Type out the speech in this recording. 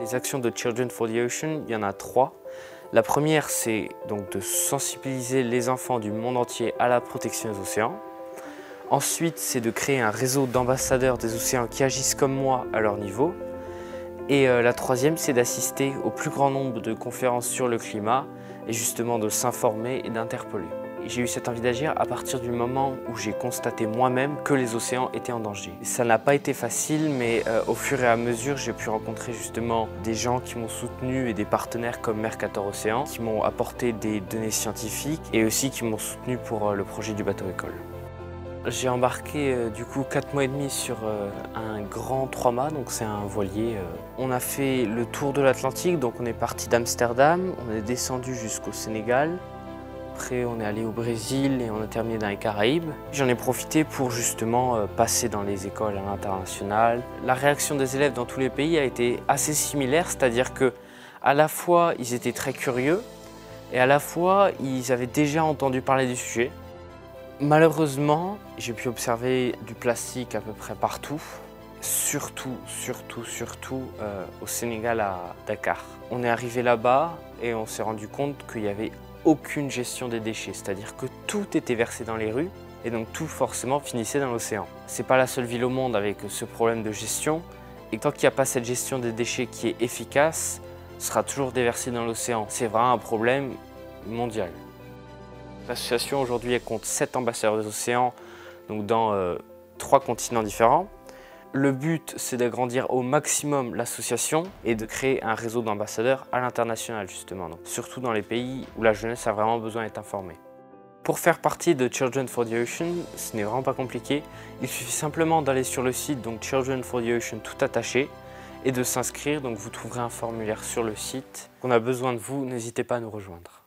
Les actions de Children for the Ocean, il y en a 3. La première, c'est donc de sensibiliser les enfants du monde entier à la protection des océans. Ensuite, c'est de créer un réseau d'ambassadeurs des océans qui agissent comme moi à leur niveau. Et la troisième, c'est d'assister au plus grand nombre de conférences sur le climat et justement de s'informer et d'interpeller. J'ai eu cette envie d'agir à partir du moment où j'ai constaté moi-même que les océans étaient en danger. Ça n'a pas été facile, mais au fur et à mesure, j'ai pu rencontrer justement des gens qui m'ont soutenu et des partenaires comme Mercator Océan qui m'ont apporté des données scientifiques et aussi qui m'ont soutenu pour le projet du bateau école. J'ai embarqué du coup 4 mois et demi sur un grand 3-mâts, donc c'est un voilier. On a fait le tour de l'Atlantique, donc on est parti d'Amsterdam, on est descendu jusqu'au Sénégal. Après, on est allé au Brésil et on a terminé dans les Caraïbes. J'en ai profité pour justement passer dans les écoles à l'international. La réaction des élèves dans tous les pays a été assez similaire, c'est-à-dire que à la fois ils étaient très curieux et à la fois ils avaient déjà entendu parler du sujet. Malheureusement, j'ai pu observer du plastique à peu près partout, surtout au Sénégal à Dakar. On est arrivé là-bas et on s'est rendu compte qu'il y avait aucune gestion des déchets, c'est-à-dire que tout était versé dans les rues et donc tout forcément finissait dans l'océan. C'est pas la seule ville au monde avec ce problème de gestion et tant qu'il n'y a pas cette gestion des déchets qui est efficace, ce sera toujours déversé dans l'océan. C'est vraiment un problème mondial. L'association aujourd'hui compte 7 ambassadeurs des océans donc dans 3 continents différents. Le but, c'est d'agrandir au maximum l'association et de créer un réseau d'ambassadeurs à l'international justement, donc, surtout dans les pays où la jeunesse a vraiment besoin d'être informée. Pour faire partie de Children for the Ocean, ce n'est vraiment pas compliqué. Il suffit simplement d'aller sur le site donc Children for the Ocean tout attaché et de s'inscrire. Donc vous trouverez un formulaire sur le site. On a besoin de vous, n'hésitez pas à nous rejoindre.